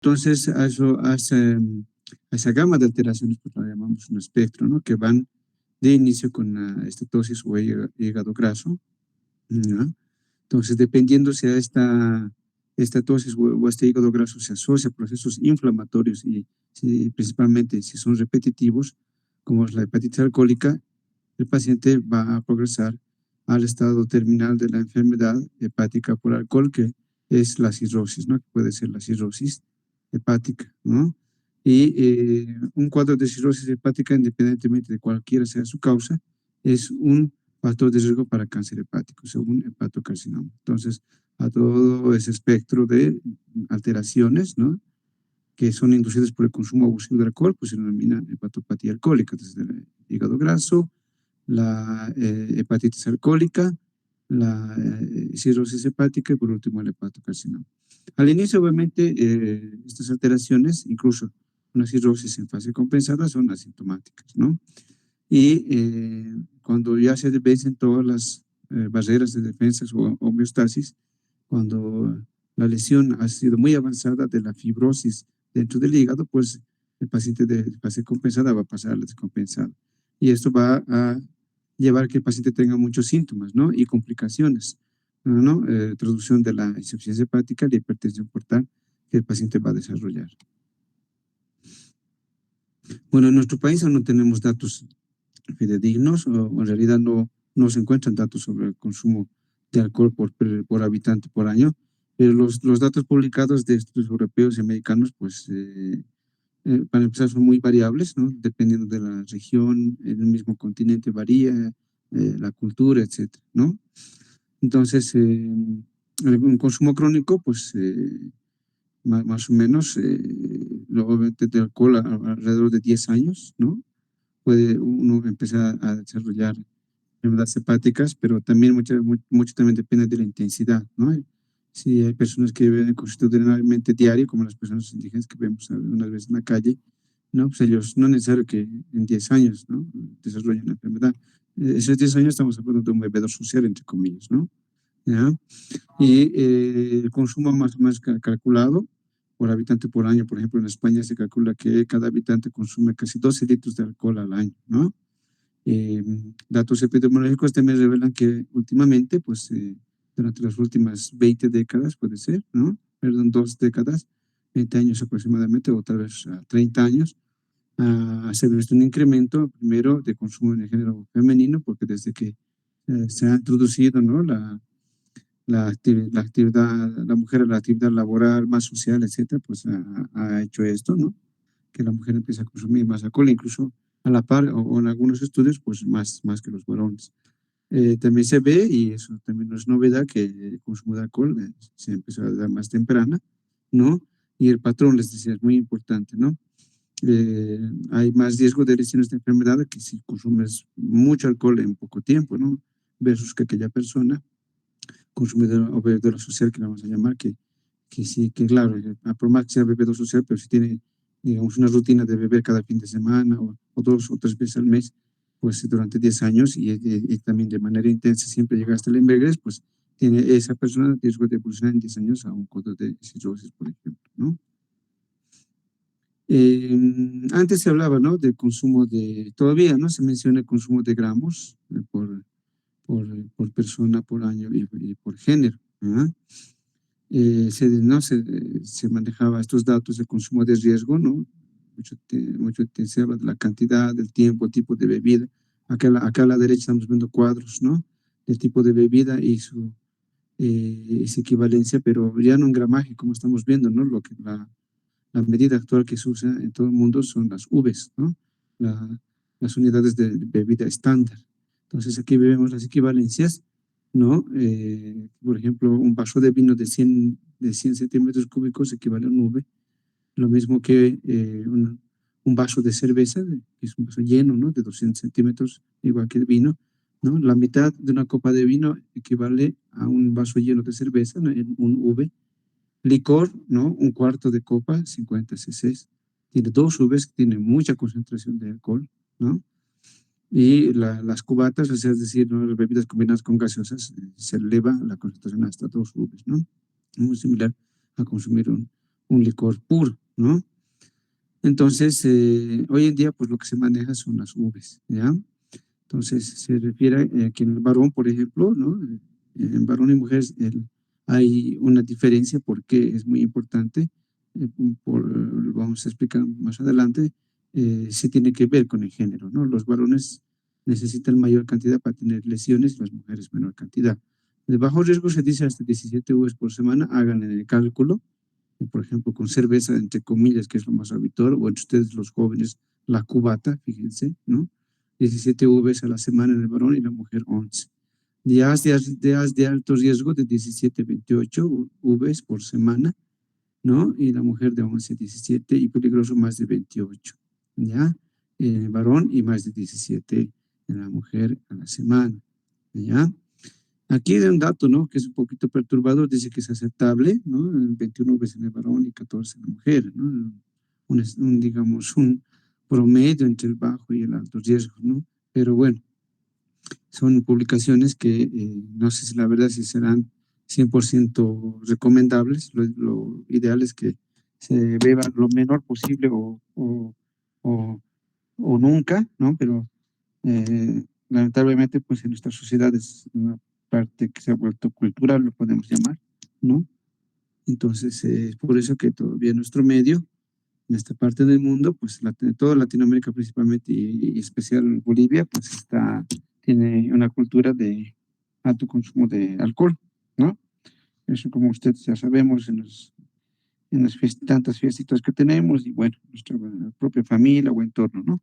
Entonces, a esa gama de alteraciones, pues la llamamos un espectro, ¿no? Que van de inicio con estetosis o hígado graso, ¿no? Entonces, dependiendo si a esta tosis o este hígado graso se asocia a procesos inflamatorios y principalmente si son repetitivos, como es la hepatitis alcohólica, el paciente va a progresar al estado terminal de la enfermedad hepática por alcohol, que es la cirrosis, ¿no? Que puede ser la cirrosis hepática, ¿no? Y un cuadro de cirrosis hepática, independientemente de cualquiera sea su causa, es un factor de riesgo para cáncer hepático, según hepatocarcinoma. Entonces, a todo ese espectro de alteraciones, ¿no? Que son inducidas por el consumo abusivo de alcohol, pues se denomina hepatopatía alcohólica, desde el hígado graso, la hepatitis alcohólica, la cirrosis hepática y por último el hepatocarcinoma. Al inicio, obviamente, estas alteraciones, incluso una cirrosis en fase compensada, son asintomáticas, ¿no? Y cuando ya se vencen todas las barreras de defensas o homeostasis, cuando la lesión ha sido muy avanzada de la fibrosis dentro del hígado, pues el paciente de fase compensada va a pasar a la descompensada. Y esto va a llevar a que el paciente tenga muchos síntomas, ¿no? Y complicaciones, ¿no? Traducción de la insuficiencia hepática, la hipertensión portal que el paciente va a desarrollar. Bueno, en nuestro país aún no tenemos datos fidedignos, o en realidad no se encuentran datos sobre el consumo de alcohol por habitante por año, pero los datos publicados de estudios europeos y americanos, pues para empezar son muy variables, ¿no? Dependiendo de la región, en el mismo continente varía, la cultura, etcétera, ¿no? Entonces, un consumo crónico, pues más o menos, obviamente de alcohol alrededor de 10 años, ¿no? Puede uno empezar a desarrollar enfermedades hepáticas, pero también mucho también depende de la intensidad, ¿no? Si hay personas que viven constitucionalmente diario, como las personas indígenas que vemos algunas veces en la calle, ¿no? Pues ellos no es necesario que en 10 años, ¿no? Desarrollen la enfermedad. Esos 10 años estamos hablando de un bebedor social, entre comillas, ¿no? ¿Ya? Y el consumo más o menos calculado por habitante por año, por ejemplo, en España se calcula que cada habitante consume casi 12 litros de alcohol al año, ¿no? Datos epidemiológicos también revelan que últimamente, pues durante las últimas 20 décadas, puede ser, ¿no? Perdón, 2 décadas, 20 años aproximadamente, o tal vez 30 años, se ha visto un incremento primero de consumo en el género femenino, porque desde que se ha introducido, ¿no? La actividad, la mujer, la actividad laboral, más social, etcétera, pues ha hecho esto, ¿no? Que la mujer empieza a consumir más alcohol, incluso a la par, o en algunos estudios, pues más que los varones. También se ve, y eso también no es novedad, que el consumo de alcohol se empezó a dar más temprana, ¿no? Y el patrón, les decía, es muy importante, ¿no? Hay más riesgo de lesiones de enfermedad que si consumes mucho alcohol en poco tiempo, ¿no? Versus que aquella persona consumidor o bebedora social, que le vamos a llamar, que sí, que claro, por más que sea bebedor social, pero si tiene, digamos, una rutina de beber cada fin de semana o 2 o 3 veces al mes, pues durante 10 años y también de manera intensa siempre llega hasta el embriaguez, pues tiene esa persona riesgo de evolucionar en 10 años a un cuadro de cirrosis, por ejemplo, ¿no? Antes se hablaba, ¿no? Del consumo todavía, ¿no? Se menciona el consumo de gramos por persona, por año y por género, ¿verdad? Se manejaba estos datos de consumo de riesgo, ¿no? Mucho se habla de la cantidad, del tiempo, tipo de bebida. Acá a la derecha estamos viendo cuadros, ¿no? Del tipo de bebida y su equivalencia, pero ya no en gramaje, como estamos viendo, ¿no? La medida actual que se usa en todo el mundo son las Vs, ¿no? Las unidades de bebida estándar. Entonces aquí vemos las equivalencias, ¿no? Por ejemplo, un vaso de vino de 100 centímetros cúbicos equivale a un V, lo mismo que un vaso de cerveza, que es un vaso lleno, ¿no? De 200 centímetros, igual que el vino, ¿no? La mitad de una copa de vino equivale a un vaso lleno de cerveza, ¿no? En un V. Licor, ¿no? Un cuarto de copa, 50 cc. Tiene 2 Vs, que tiene mucha concentración de alcohol, ¿no? Y las cubatas, o sea, es decir, ¿no? Las bebidas combinadas con gaseosas, se eleva la concentración hasta 2 Vs, ¿no? Muy similar a consumir un licor puro, ¿no? Entonces, hoy en día, pues lo que se maneja son las uvas, ¿ya? Entonces, se refiere a que en el varón, por ejemplo, ¿no? En varón y mujeres hay una diferencia porque es muy importante, lo vamos a explicar más adelante, sí tiene que ver con el género, ¿no? Los varones necesitan mayor cantidad para tener lesiones y las mujeres menor cantidad. De bajo riesgo se dice hasta 17 uvas por semana, hagan el cálculo, por ejemplo, con cerveza, entre comillas, que es lo más habitual, o entre ustedes los jóvenes, la cubata, fíjense, ¿no? 17 Vs a la semana en el varón y la mujer 11. De alto riesgo de 17 a 28 Vs por semana, ¿no? Y la mujer de 11 a 17 y peligroso más de 28, ¿ya? En el varón y más de 17 en la mujer a la semana, ¿ya? Aquí hay un dato, ¿no? Que es un poquito perturbador, dice que es aceptable, ¿no? 21 veces en el varón y 14 en la mujer, ¿no? Digamos, un promedio entre el bajo y el alto riesgo, ¿no? Pero bueno, son publicaciones que no sé si la verdad si serán 100% recomendables. Lo ideal es que se beba lo menor posible o, o nunca, ¿no? Pero lamentablemente, pues en nuestra sociedad es una parte que se ha vuelto cultural, lo podemos llamar, ¿no? Entonces, es por eso que todavía nuestro medio, en esta parte del mundo, pues toda Latinoamérica principalmente y especial Bolivia, pues tiene una cultura de alto consumo de alcohol, ¿no? Eso como ustedes ya sabemos en las tantas fiestitas que tenemos y bueno, nuestra propia familia o entorno, ¿no?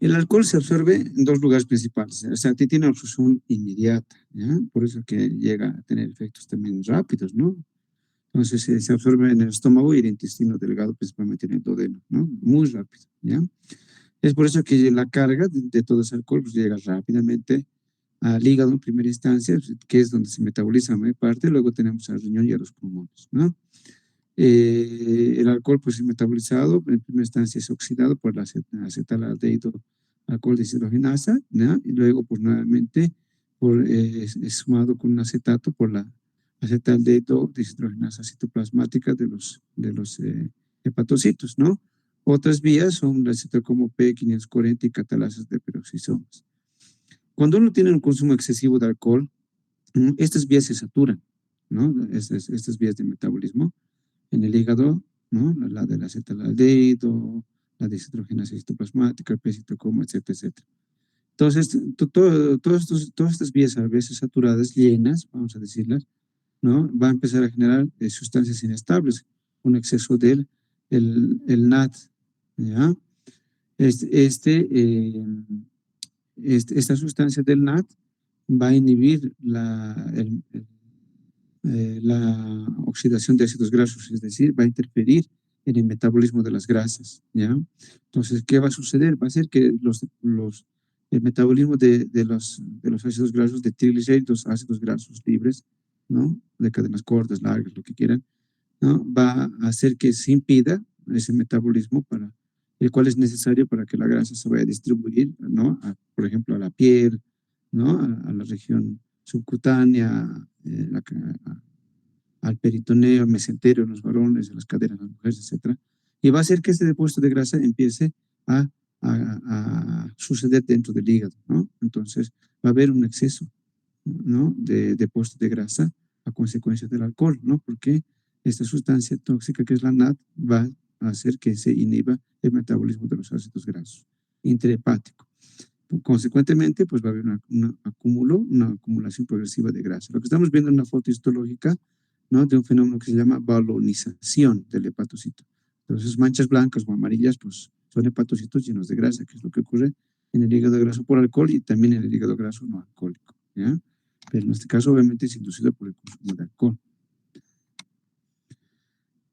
El alcohol se absorbe en dos lugares principales, o sea, tiene absorción inmediata, ¿ya? Por eso que llega a tener efectos también rápidos, ¿no? Entonces se absorbe en el estómago y el intestino delgado, principalmente en el duodeno, ¿no? Muy rápido, ¿ya? Es por eso que la carga de todo ese alcohol pues, llega rápidamente al hígado en primera instancia, que es donde se metaboliza la mayor parte, luego tenemos al riñón y a los pulmones, ¿no? El alcohol pues es metabolizado, en primera instancia es oxidado por la acetaldehído alcohol deshidrogenasa, ¿no? Y luego pues nuevamente es sumado con un acetato por la acetaldehído deshidrogenasa citoplasmática de los hepatocitos, ¿no? Otras vías son la como P540 y catalasas de peroxisomas. Cuando uno tiene un consumo excesivo de alcohol, estas vías se saturan, ¿no? Estas vías de metabolismo en el hígado, ¿no? La del acetaldehído, la deshidrogenasa citoplasmática, el P-citocromo, etcétera, etcétera. Entonces, todas estas vías a veces saturadas, llenas, vamos a decirlas, ¿no? Va a empezar a generar sustancias inestables, un exceso del el NAD, ¿ya? Esta sustancia del NAD va a inhibir la oxidación de ácidos grasos, es decir, va a interferir en el metabolismo de las grasas, ¿ya? Entonces, ¿qué va a suceder? Va a ser que el metabolismo de los ácidos grasos, de triglicéridos, ácidos grasos libres, ¿no? De cadenas cortas, largas, lo que quieran, ¿no? Va a hacer que se impida ese metabolismo el cual es necesario para que la grasa se vaya a distribuir, ¿no? Por ejemplo, a la piel, ¿no? A la región subcutánea, al peritoneo, al mesenterio en los varones, a las caderas en las mujeres, etcétera. Y va a hacer que este depósito de grasa empiece a suceder dentro del hígado, ¿no? Entonces va a haber un exceso, ¿no? De depósito de grasa a consecuencia del alcohol, ¿no? Porque esta sustancia tóxica que es la NAD va a hacer que se inhiba el metabolismo de los ácidos grasos intrahepático. Consecuentemente, pues va a haber una acumulación progresiva de grasa. Lo que estamos viendo en una foto histológica, ¿no? De un fenómeno que se llama balonización del hepatocito. Entonces, manchas blancas o amarillas, pues son hepatocitos llenos de grasa, que es lo que ocurre en el hígado graso por alcohol y también en el hígado graso no alcohólico, ¿ya? Pero en este caso, obviamente, es inducido por el consumo de alcohol.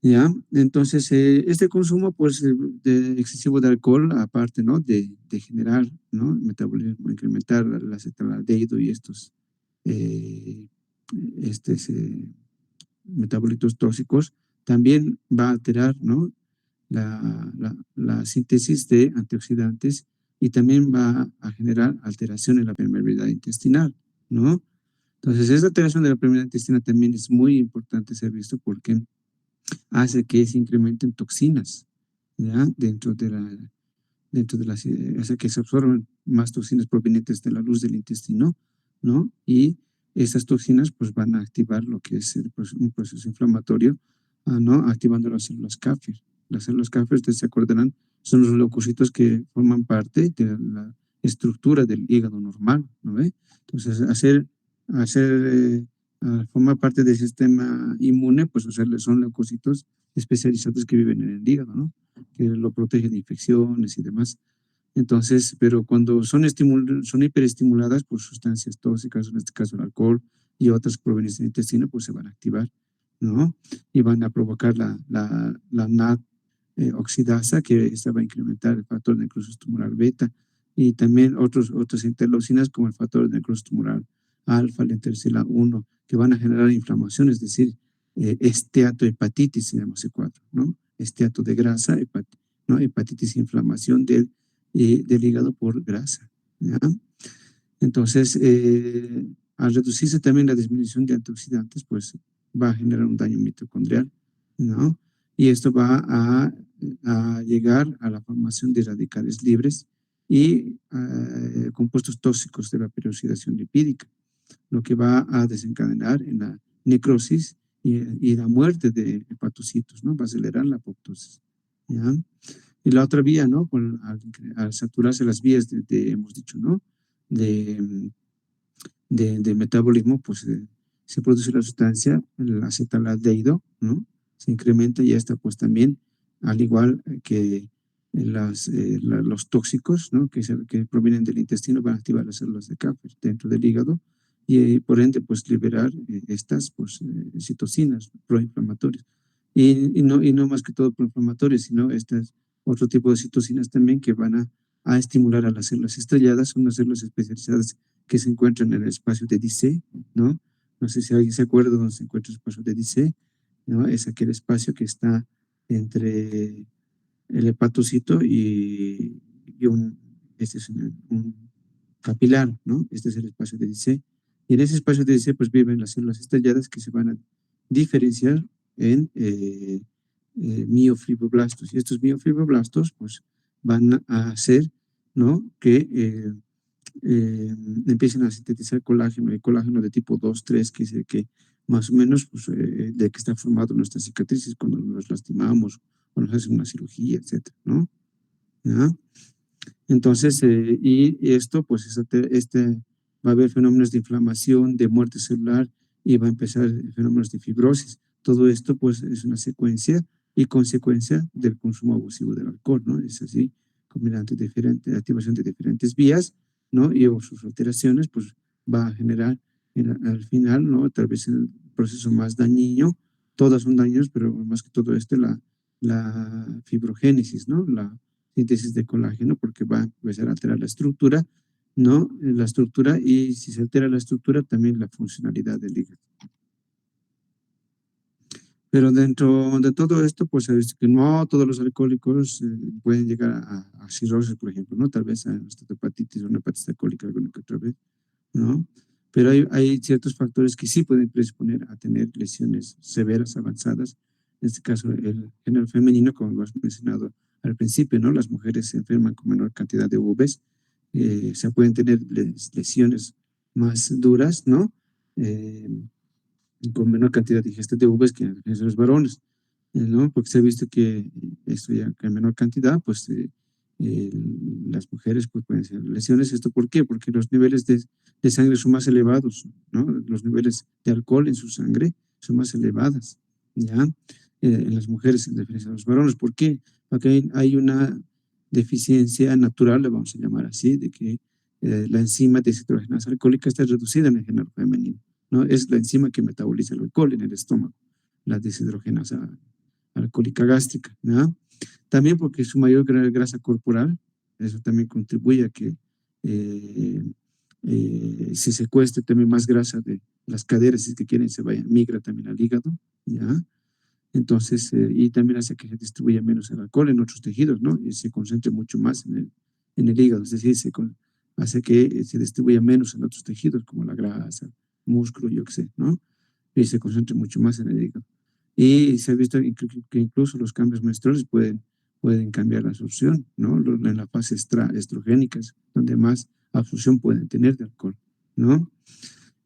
¿Ya? Entonces, este consumo, pues, excesivo de alcohol, aparte, ¿no? De generar, ¿no? Metabolismo, incrementar la acetaldehído y eh, estos metabolitos tóxicos, también va a alterar, ¿no? La síntesis de antioxidantes y también va a generar alteración en la permeabilidad intestinal, ¿no? Entonces, esa alteración de la permeabilidad intestina también es muy importante ser visto porque hace que se incrementen toxinas, ¿ya? Hace que se absorban más toxinas provenientes de la luz del intestino, ¿no? Y esas toxinas pues van a activar lo que es un proceso inflamatorio, ¿no? Activando las células Kafir. Las células Kafir, ustedes se acordarán, son los leucocitos que forman parte de la estructura del hígado normal, ¿no ve? Entonces, formar parte del sistema inmune, pues son leucocitos especializados que viven en el hígado, ¿no? Que lo protegen de infecciones y demás. Entonces, pero cuando son hiperestimuladas por sustancias tóxicas, en este caso el alcohol y otras provenientes del intestino, pues se van a activar, ¿no? Y van a provocar la NAD oxidasa, que esta va a incrementar el factor de necrosis tumoral beta, y también otras interleucinas como el factor de necrosis tumoral alfa, la interleucina 1, que van a generar inflamación, es decir, esteatohepatitis, se llama C4, ¿no? Esteato de grasa, ¿no? Hepatitis, inflamación del hígado por grasa, ¿ya? Entonces, al reducirse también la disminución de antioxidantes, pues va a generar un daño mitocondrial, ¿no? Y esto va a llegar a la formación de radicales libres y compuestos tóxicos de la peroxidación lipídica, lo que va a desencadenar en la necrosis y la muerte de hepatocitos, ¿no? Va a acelerar la apoptosis, ¿ya? Y la otra vía, ¿no? Al saturarse las vías hemos dicho, ¿no? De, de metabolismo, pues se produce la sustancia, el acetaldehido, ¿no? Se incrementa y esta, pues también, al igual que los tóxicos, ¿no? Que provienen del intestino, van a activar las células de Kappa dentro del hígado y por ende, pues liberar estas, pues, citocinas proinflamatorias. Y no más que todo proinflamatorias, sino estas otro tipo de citocinas también que van a estimular a las células estrelladas, son las células especializadas que se encuentran en el espacio de Dice, ¿no? No sé si alguien se acuerda dónde se encuentra el espacio de Dice, ¿no? Es aquel espacio que está entre el hepatocito este es un capilar, ¿no? Este es el espacio de Dice. Y en ese espacio de Dice, pues viven las células estrelladas que se van a diferenciar en miofibroblastos. Y estos miofibroblastos, pues, van a hacer, ¿no? Que empiecen a sintetizar colágeno, y colágeno de tipo 2, 3, que es el que más o menos, pues, de que está formado nuestras cicatrices cuando nos lastimamos o nos hacen una cirugía, etcétera, ¿no? ¿Ya? Entonces, y esto, pues, va a haber fenómenos de inflamación, de muerte celular, y va a empezar fenómenos de fibrosis. Todo esto, pues, es una secuencia y consecuencia del consumo abusivo del alcohol, ¿no? Es así, combinante diferente, activación de diferentes vías, ¿no? Y sus alteraciones, pues, va a generar al final, ¿no? Tal vez el proceso más dañino, todas son daños, pero más que todo esto, la fibrogénesis, ¿no? La síntesis de colágeno, porque va a empezar a alterar la estructura, ¿no? La estructura, y si se altera la estructura, también la funcionalidad del hígado. Pero dentro de todo esto, pues se dice que no todos los alcohólicos pueden llegar a cirrosis, por ejemplo, ¿no? Tal vez a hepatitis o una hepatitis alcohólica alguna que otra vez, ¿no? Pero hay ciertos factores que sí pueden predisponer a tener lesiones severas, avanzadas. En este caso, el género femenino, como lo has mencionado al principio, ¿no? Las mujeres se enferman con menor cantidad de UVs, se pueden tener lesiones más duras, ¿no? Eh, con menor cantidad de ingesta de UVs que en los varones, ¿no? Porque se ha visto que esto ya que en menor cantidad, pues eh, las mujeres pues, pueden ser lesiones. ¿Esto por qué? Porque los niveles de sangre son más elevados, ¿no? Los niveles de alcohol en su sangre son más elevadas, ¿ya? En las mujeres en diferencia de los varones. ¿Por qué? Porque hay una deficiencia natural, le vamos a llamar así, de que la enzima deshidrogenasa alcohólica está reducida en el género femenino, ¿no? Es la enzima que metaboliza el alcohol en el estómago, la deshidrogenasa alcohólica gástrica, ¿no? También porque su mayor grasa corporal, eso también contribuye a que eh, se secuestre también más grasa de las caderas, si es que quieren, se vaya, migra también al hígado, ¿ya? Entonces, y también hace que se distribuya menos el alcohol en otros tejidos, ¿no? Y se concentre mucho más en el hígado, es decir, hace que se distribuya menos en otros tejidos, como la grasa, músculo, yo qué sé, ¿no? Y se concentra mucho más en el hígado. Y se ha visto que incluso los cambios menstruales pueden cambiar la absorción, ¿no? En la fase estrogénica, es donde más absorción pueden tener de alcohol, ¿no?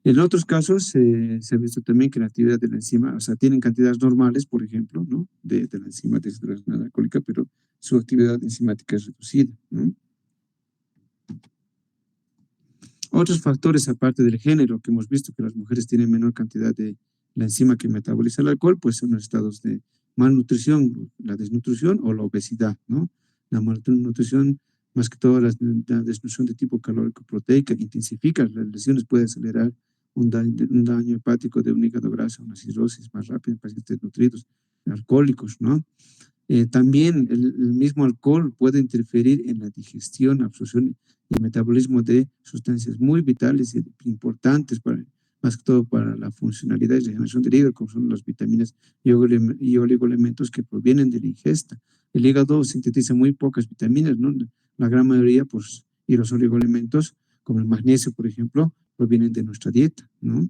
En otros casos se ha visto también que la actividad de la enzima, o sea, tienen cantidades normales, por ejemplo, ¿no? De la enzima deshidratada alcohólica, pero su actividad enzimática es reducida, ¿no? Otros factores, aparte del género, que hemos visto que las mujeres tienen menor cantidad de la enzima que metaboliza el alcohol, pues son los estados de malnutrición, la desnutrición o la obesidad, ¿no? La malnutrición, más que todo la desnutrición de tipo calórico proteica, intensifica las lesiones, puede acelerar un daño hepático de un hígado graso, una cirrosis más rápida en pacientes nutridos, alcohólicos, ¿no? También el mismo alcohol puede interferir en la digestión, absorción y metabolismo de sustancias muy vitales y importantes para, más que todo para la funcionalidad y regeneración del hígado, como son las vitaminas y oligoelementos que provienen de la ingesta. El hígado sintetiza muy pocas vitaminas, ¿no? La gran mayoría, pues, y los oligoelementos, como el magnesio, por ejemplo, provienen de nuestra dieta, ¿no?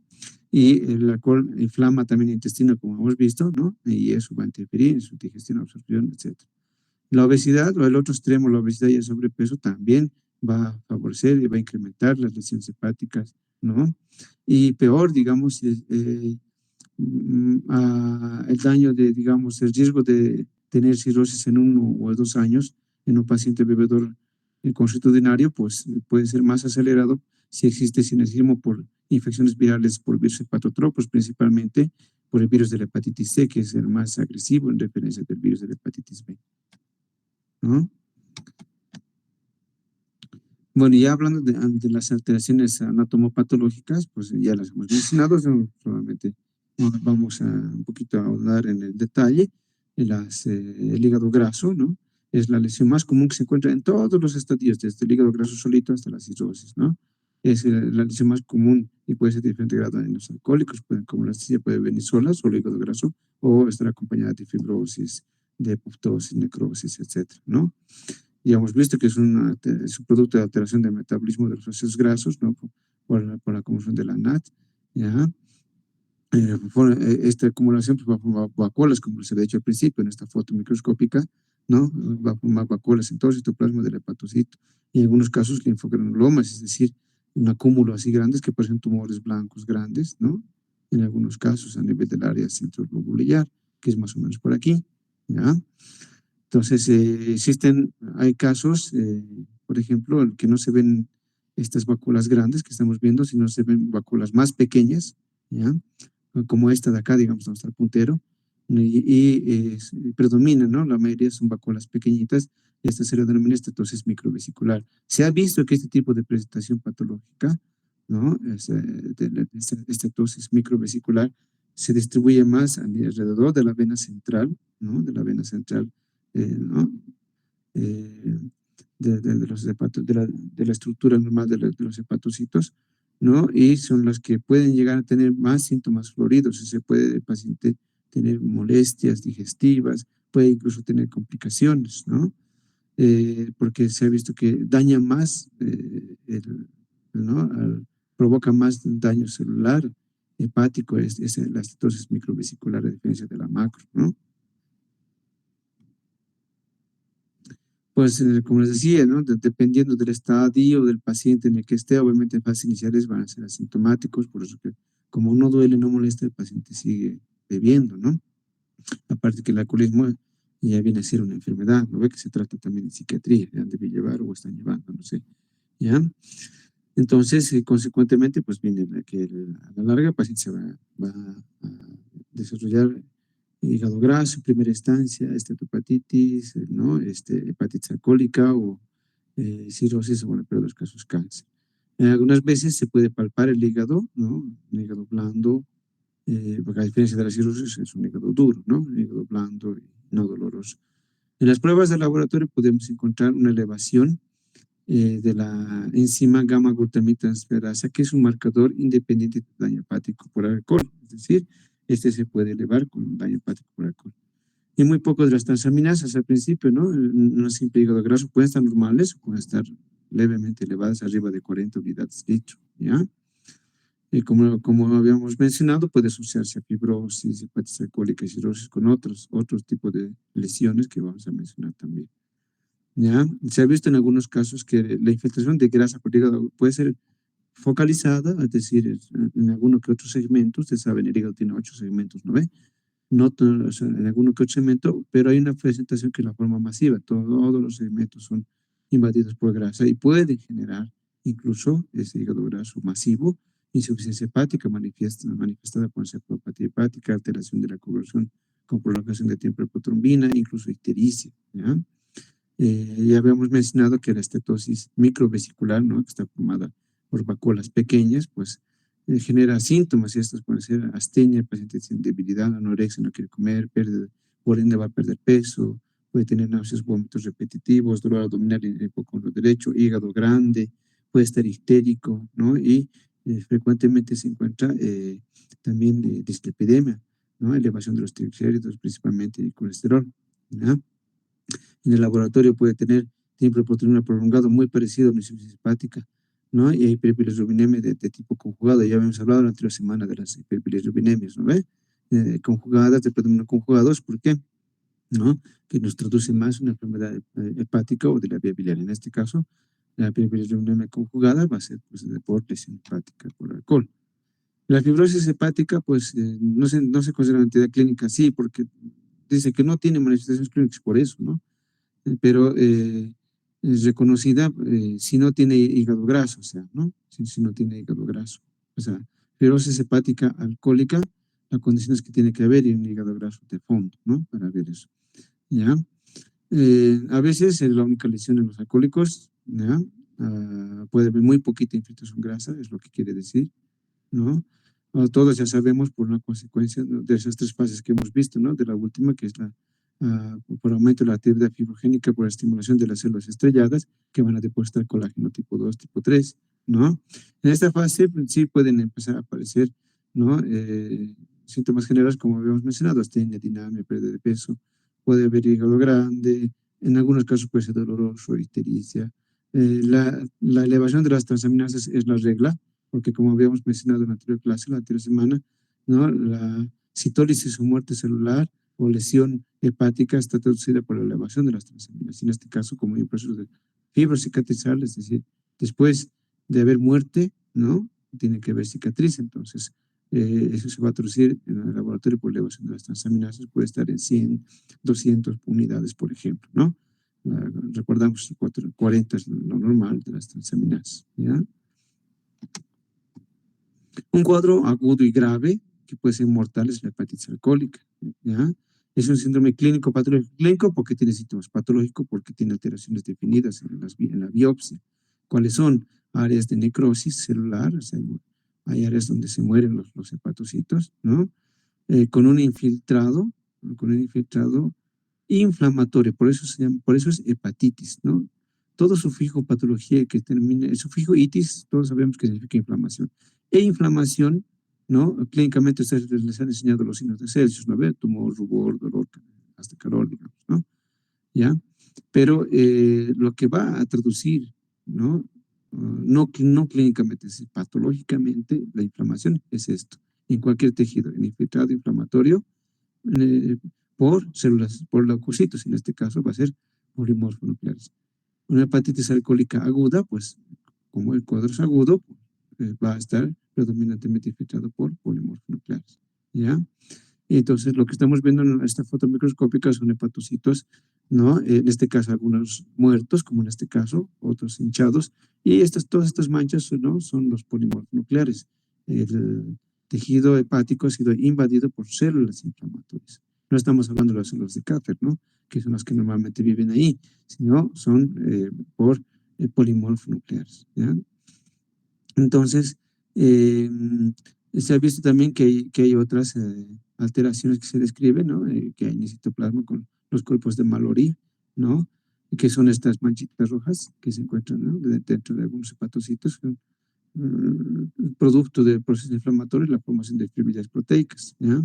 Y el alcohol inflama también el intestino, como hemos visto, ¿no? Y eso va a interferir en su digestión, absorción, etc. La obesidad, o el otro extremo, la obesidad y el sobrepeso, también va a favorecer y va a incrementar las lesiones hepáticas, ¿no? Y peor, digamos, el daño de, digamos, el riesgo de tener cirrosis en 1 o 2 años en un paciente bebedor consuetudinario, pues puede ser más acelerado si existe sinergismo por infecciones virales por virus hepatotropos, principalmente por el virus de la hepatitis C, que es el más agresivo en referencia del virus de la hepatitis B, ¿no? Bueno, ya hablando de las alteraciones anatomopatológicas, pues ya las hemos mencionado, solamente vamos a un poquito a ahondar en el detalle. El hígado graso, ¿no? Es la lesión más común que se encuentra en todos los estadios, desde el hígado graso solito hasta la cirrosis, ¿no? Es la lesión más común y puede ser de diferente grado en los alcohólicos, como la anestesia puede venir sola, solo hígado graso, o estar acompañada de fibrosis, de apoptosis, necrosis, etcétera, ¿no? Y hemos visto que es es un producto de alteración del metabolismo de los ácidos grasos, ¿no? Por la conversión de la NAT, ¿ya? Esta acumulación pues, va a formar vacuolas, como se ha dicho al principio en esta foto microscópica, ¿no? Va a formar vacuolas en todo el citoplasma del hepatocito y en algunos casos linfogranulomas, es decir, un acúmulo así grandes que parecen tumores blancos grandes, ¿no? En algunos casos a nivel del área centroglobular, que es más o menos por aquí, ¿ya? Entonces, hay casos, por ejemplo, en que no se ven estas vacuolas grandes que estamos viendo, sino se ven vacuolas más pequeñas, ¿ya? Como esta de acá, digamos, donde está el puntero, predominan, ¿no? La mayoría son vacuolas pequeñitas, y esta se le denomina estetosis microvesicular. Se ha visto que este tipo de presentación patológica, ¿no? Esta estetosis microvesicular se distribuye más alrededor de la vena central, ¿no? De la vena central, ¿no? Eh, de los de la estructura normal de los hepatocitos, ¿no? Y son las que pueden llegar a tener más síntomas floridos. Se puede el paciente tener molestias digestivas, puede incluso tener complicaciones, ¿no? Porque se ha visto que daña más, ¿no? Provoca más daño celular, hepático, es la citosis microvesicular a diferencia de la macro, ¿no? Pues, como les decía, ¿no? Dependiendo del estadio del paciente en el que esté, obviamente en fases iniciales van a ser asintomáticos, por eso que como no duele, no molesta, el paciente sigue bebiendo, ¿no? Aparte que el alcoholismo ya viene a ser una enfermedad, ¿no ve? Que se trata también en psiquiatría, ya debe llevar o están llevando, no sé, ¿ya? Entonces, consecuentemente, pues viene que a la larga el paciente va a desarrollar hígado graso en primera instancia, hepatitis, ¿no? Hepatitis alcohólica o cirrosis o, bueno, en peor de los casos, cáncer. Algunas veces se puede palpar el hígado, ¿no? El hígado blando, porque a diferencia de la cirrosis es un hígado duro, ¿no? Un hígado blando y no doloroso. En las pruebas de laboratorio podemos encontrar una elevación de la enzima gamma-glutamitransferasa, que es un marcador independiente de daño hepático por alcohol. Es decir, este se puede elevar con daño hepático por alcohol. Y muy poco de las transaminasas al principio, ¿no? Un simple hígado graso pueden estar normales o pueden estar levemente elevadas, arriba de 40 unidades litro, ¿ya? Como habíamos mencionado, puede asociarse a fibrosis, hepatitis alcohólica y cirrosis con otros tipos de lesiones que vamos a mencionar también. ¿Ya? Se ha visto en algunos casos que la infiltración de grasa por hígado puede ser focalizada, es decir, en alguno que otro segmento. Ustedes saben, el hígado tiene 8 segmentos, ¿no ve? No todo, o sea, en alguno que otro segmento, pero hay una presentación que es la forma masiva. Todos los segmentos son invadidos por grasa y puede generar incluso ese hígado graso masivo, insuficiencia hepática manifestada por encefalopatía hepática, alteración de la coagulación con prolongación de tiempo de hipotrombina, incluso ictericia, ¿ya? Ya habíamos mencionado que la estetosis microvesicular, ¿no? Que está formada por vacuolas pequeñas, pues genera síntomas y estos pueden ser astenia, el paciente tiene debilidad, anorexia, no quiere comer, por ende va a perder peso, puede tener náuseas, vómitos repetitivos, dolor abdominal en el hipocondrio derecho, hígado grande, puede estar histérico, ¿no? Y frecuentemente se encuentra también dislipidemia, ¿no? Elevación de los triglicéridos principalmente y colesterol, ¿no? En el laboratorio puede tener tiempo de oportunidad prolongado muy parecido a una insuficiencia hepática, ¿no? Y hay hiperbilirubinemia de tipo conjugado. Ya habíamos hablado la anterior semana de las hiperbilirubinemias, ¿no ve? Conjugadas, de predominio conjugados, ¿por qué? ¿No? Que nos traduce más una enfermedad hepática o de la vía biliar. En este caso, la hiperbilirubinemia conjugada va a ser pues, por lesión hepática, por alcohol. La fibrosis hepática, pues, no se considera una entidad clínica, sí, porque dice que no tiene manifestaciones clínicas por eso, ¿no? Pero es reconocida si no tiene hígado graso, o sea, ¿no? Si no tiene hígado graso. O sea, fibrosis hepática alcohólica, la condición es que tiene que haber un hígado graso de fondo, ¿no? Para ver eso, ¿ya? A veces es la única lesión en los alcohólicos, ¿ya? Puede haber muy poquita infiltración grasa, es lo que quiere decir, ¿no? Todos ya sabemos por una consecuencia, ¿no?, de esas tres fases que hemos visto, ¿no? De la última, que es por aumento de la actividad fibrogénica por estimulación de las células estrelladas que van a depositar colágeno tipo 2, tipo 3, ¿no? En esta fase pues, sí pueden empezar a aparecer, ¿no? Síntomas generales como habíamos mencionado, astenia, dinamia, pérdida de peso, puede haber hígado grande, en algunos casos puede ser doloroso, ictericia. La elevación de las transaminasas es la regla, porque como habíamos mencionado en la anterior clase, la anterior semana, ¿no? La citólisis o muerte celular o lesión hepática está traducida por la elevación de las transaminasas. En este caso, como hay un proceso de fibrocicatrizal, es decir, después de haber muerte, ¿no? Tiene que haber cicatriz, entonces eso se va a traducir en el laboratorio por elevación de las transaminasas, puede estar en 100, 200 unidades, por ejemplo, ¿no? Recordamos, 40 es lo normal de las transaminasas, ¿ya? Un cuadro agudo y grave, que puede ser mortal, es la hepatitis alcohólica, ¿ya? Es un síndrome clínico patológico, clínico porque tiene síntomas patológicos, porque tiene alteraciones definidas en la biopsia. ¿Cuáles son? Áreas de necrosis celular, o sea, hay áreas donde se mueren los hepatocitos, ¿no? Con un infiltrado inflamatorio, por eso se llama, por eso es hepatitis, ¿no? Todo sufijo patología que termine, el sufijo itis, todos sabemos que significa inflamación. E inflamación, ¿no? Clínicamente ustedes les han enseñado los signos de Celsius, ¿no? Ve, tumor, rubor, dolor, hasta calor, digamos, ¿no? ¿Ya? Pero lo que va a traducir, ¿no? No clínicamente, es patológicamente, la inflamación es esto. En cualquier tejido, en infiltrado inflamatorio, eh, por células, por leucocitos, en este caso va a ser polimorfonucleares. Una hepatitis alcohólica aguda, pues como el cuadro es agudo, va a estar predominantemente infiltrado por polimorfonucleares, ¿ya? Y entonces lo que estamos viendo en esta foto microscópica son hepatocitos, ¿no? En este caso algunos muertos, como en este caso, otros hinchados, y todas estas manchas, ¿no?, son los polimorfonucleares. El tejido hepático ha sido invadido por células inflamatorias. No estamos hablando de las células de Kaplan, ¿no?, que son las que normalmente viven ahí, sino son por polimorfonucleares, ¿ya? Entonces, eh, se ha visto también que hay otras alteraciones que se describen, ¿no? Que hay en el citoplasma con los cuerpos de Mallory, ¿no? Que son estas manchitas rojas que se encuentran, ¿no?, dentro de algunos hepatocitos, producto del proceso inflamatorio y la formación de fibrillas proteicas, ¿ya?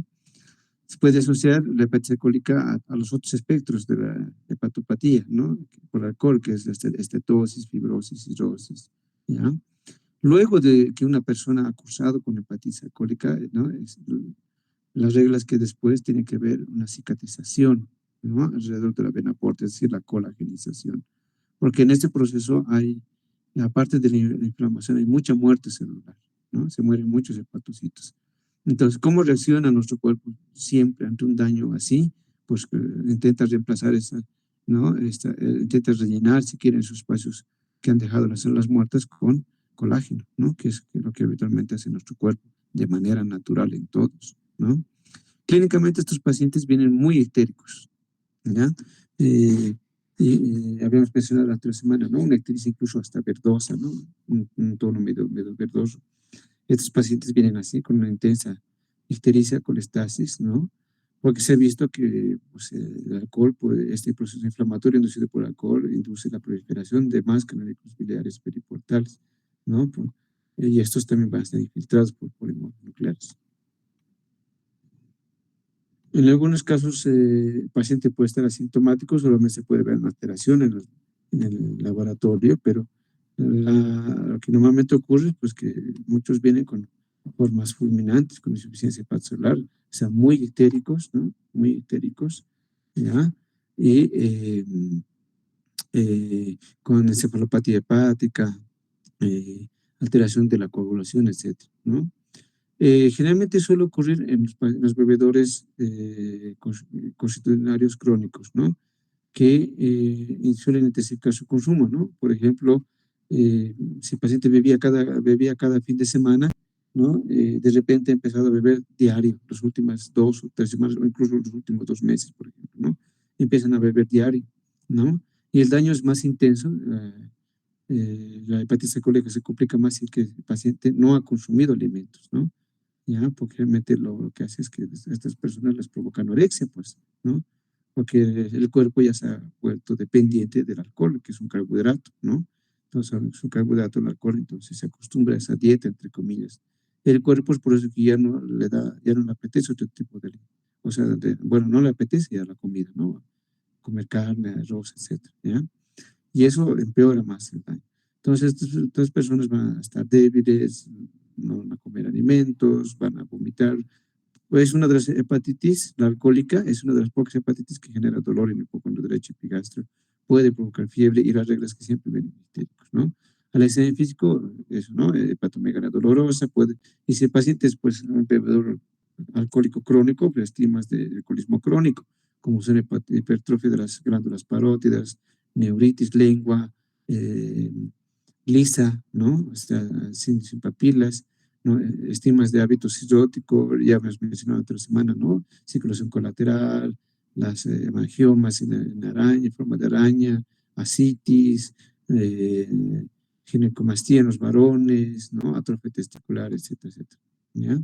Se puede asociar la hepatitis alcohólica a los otros espectros de la hepatopatía, ¿no? Por alcohol, que es estetosis, fibrosis, cirrosis, ¿ya? Luego de que una persona ha cursado con hepatitis alcohólica, ¿no? Las reglas que después tiene que ver una cicatrización, ¿no? Alrededor de la vena porta, es decir, la colagenización. Porque en este proceso hay, aparte de la inflamación, hay mucha muerte celular, ¿no? Se mueren muchos hepatocitos. Entonces, ¿cómo reacciona nuestro cuerpo siempre ante un daño así? Pues intenta reemplazar esa, ¿no? Intenta rellenar, si quieren, esos espacios que han dejado las células muertas con colágeno, ¿no? Que es lo que habitualmente hace nuestro cuerpo de manera natural en todos, ¿no? Clínicamente estos pacientes vienen muy histéricos, ¿ya? Eh, habíamos mencionado la otra semana, ¿no? Una ictericia incluso hasta verdosa, ¿no? Un tono medio verdoso. Estos pacientes vienen así, con una intensa ictericia, colestasis, ¿no? Porque se ha visto que pues, el alcohol, pues, este proceso inflamatorio inducido por alcohol, induce la proliferación de más canalículas biliares periportales, ¿no? Y estos también van a estar infiltrados por polímeros nucleares. En algunos casos, el paciente puede estar asintomático, solamente se puede ver una alteración en el laboratorio, pero lo que normalmente ocurre, pues que muchos vienen con formas fulminantes, con insuficiencia hepatocelular, o sea, muy ictéricos, ¿no? Muy ictéricos, ¿ya? Y con encefalopatía hepática, eh, alteración de la coagulación, etcétera, ¿no? Generalmente suele ocurrir en los bebedores constitucionarios crónicos, ¿no? Que suelen intensificar su consumo, ¿no? Por ejemplo, si el paciente bebía cada fin de semana, ¿no? De repente ha empezado a beber diario, las últimas 2 o 3 semanas, o incluso los últimos 2 meses, por ejemplo, ¿no? Empiezan a beber diario, ¿no? Y el daño es más intenso. La hepatitis alcohólica se complica más si que el paciente no ha consumido alimentos, ¿no? Ya, porque realmente lo que hace es que a estas personas les provoca anorexia, pues, ¿no? Porque el cuerpo ya se ha vuelto dependiente del alcohol, que es un carbohidrato, ¿no? Entonces, es un carbohidrato el alcohol, entonces se acostumbra a esa dieta, entre comillas. El cuerpo es por eso que ya no le apetece otro tipo de, o sea, bueno, no le apetece ya la comida, ¿no? Comer carne, arroz, etcétera, ¿ya? Y eso empeora más el daño. Entonces, estas personas van a estar débiles, no van a comer alimentos, van a vomitar. Es una de las hepatitis, la alcohólica, es una de las pocas hepatitis que genera dolor en el hipocondrio derecho epigastrio. Puede provocar fiebre y las reglas que siempre vienen histéricos, ¿no? Al examen físico, eso, ¿no? Hepatomegalia dolorosa, y si el paciente es, pues, un bebedor alcohólico crónico, pues, estigmas de alcoholismo crónico, como son hipertrofia de las glándulas parótidas, neuritis, lengua, eh, lisa, ¿no? Sin papilas, ¿no? Estigmas de hábito cirrótico, ya hemos mencionado otra semana, ¿no? Circulación colateral, las hemangiomas en araña, en forma de araña, ascitis, ginecomastía en los varones, ¿no? Atrofia testicular, etcétera, etcétera, ¿ya?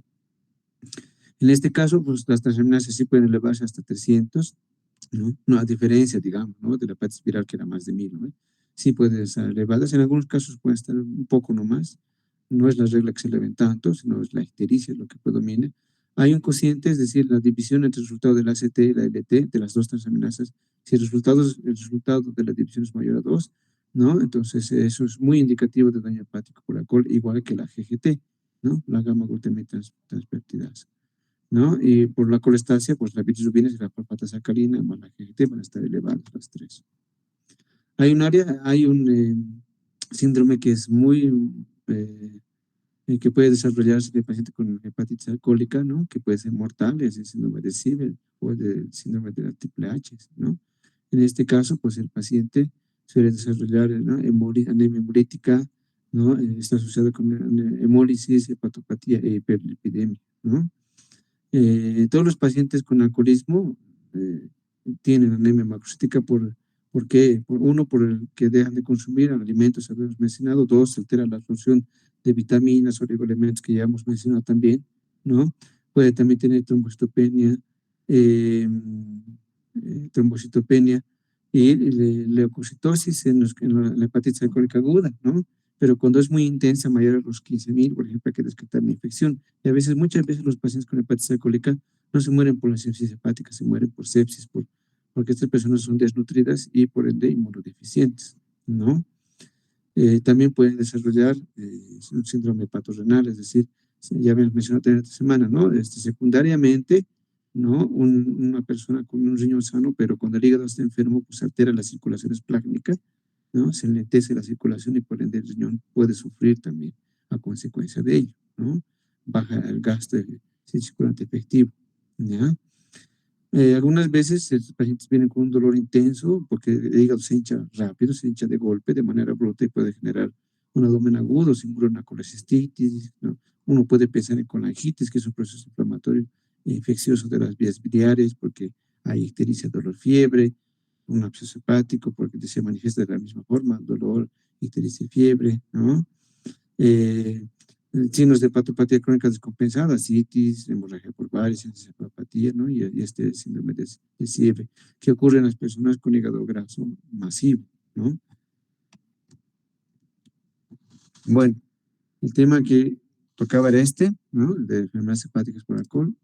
En este caso, pues las transaminasas sí pueden elevarse hasta 300, ¿no? No, a diferencia, digamos, ¿no? De la hepatitis viral que era más de 1000, ¿no? Sí pueden estar elevadas, en algunos casos pueden estar un poco nomás, no es la regla que se eleven tanto, sino es la ictericia lo que predomina. Hay un cociente, es decir, la división entre el resultado de la ACT y la LT, de las dos transaminasas, si el resultado de la división es mayor a 2, ¿no? Entonces eso es muy indicativo de daño hepático por alcohol, igual que la GGT, ¿no? La gamma glutamate transvertidasa, ¿no? Y por la colestasia, pues la bilirrubina y la fosfata sacarina más la GGT van a estar elevadas las tres. Hay un síndrome que es muy, que puede desarrollarse en el paciente con hepatitis alcohólica, ¿no? Que puede ser mortal, es el síndrome de Sieber o el síndrome de la triple H, ¿no? En este caso, pues el paciente suele desarrollar, ¿no? Anemia hemolítica, ¿no? Está asociado con hemólisis, hepatopatía e hiperlipidemia, ¿no? Todos los pacientes con alcoholismo tienen anemia macrocítica ¿por qué? Uno, por el que dejan de consumir alimentos, habíamos mencionado. Dos, se altera la absorción de vitaminas, oligoelementos que ya hemos mencionado también, ¿no? Puede también tener trombocitopenia, eh, trombocitopenia y leucocitosis en la hepatitis alcohólica aguda, ¿no? Pero cuando es muy intensa, mayor a los 15,000, por ejemplo, hay que descartar una infección. Y a veces, muchas veces los pacientes con hepatitis alcohólica no se mueren por la sepsis hepática, se mueren por sepsis, porque estas personas son desnutridas y por ende inmunodeficientes, ¿no? También pueden desarrollar un síndrome hepatorenal, es decir, ya habíamos mencionado también esta semana, ¿no? Secundariamente, ¿no? Una persona con un riñón sano, pero cuando el hígado está enfermo, pues altera la circulación esplácnica, ¿no? Se enlentece la circulación y por ende el riñón puede sufrir también a consecuencia de ello, ¿no? Baja el gasto de circulante efectivo, ¿ya? Algunas veces estos pacientes vienen con un dolor intenso porque el hígado se hincha rápido, se hincha de golpe, de manera bruta y puede generar un abdomen agudo, simula una colecistitis, ¿no? Uno puede pensar en colangitis, que es un proceso inflamatorio infeccioso de las vías biliares porque hay ictericia, dolor, fiebre, un absceso hepático porque se manifiesta de la misma forma, dolor, ictericia y fiebre, ¿no? Eh, Signos de hepatopatía crónica descompensada, citis, hemorragia por varices, encefalopatía, ¿no? Y este síndrome de Siebre, que ocurre en las personas con hígado graso masivo, ¿no? Bueno, el tema que tocaba era este, ¿no? El de enfermedades hepáticas por alcohol,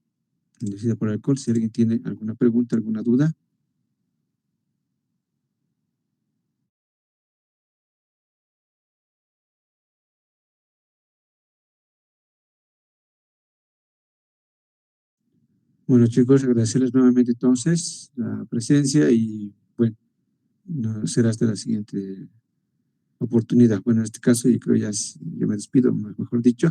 inducida por alcohol. Si alguien tiene alguna pregunta, alguna duda. Bueno, chicos, agradecerles nuevamente entonces la presencia y, bueno, no, será hasta la siguiente oportunidad. Bueno, en este caso yo creo ya, ya me despido, mejor dicho.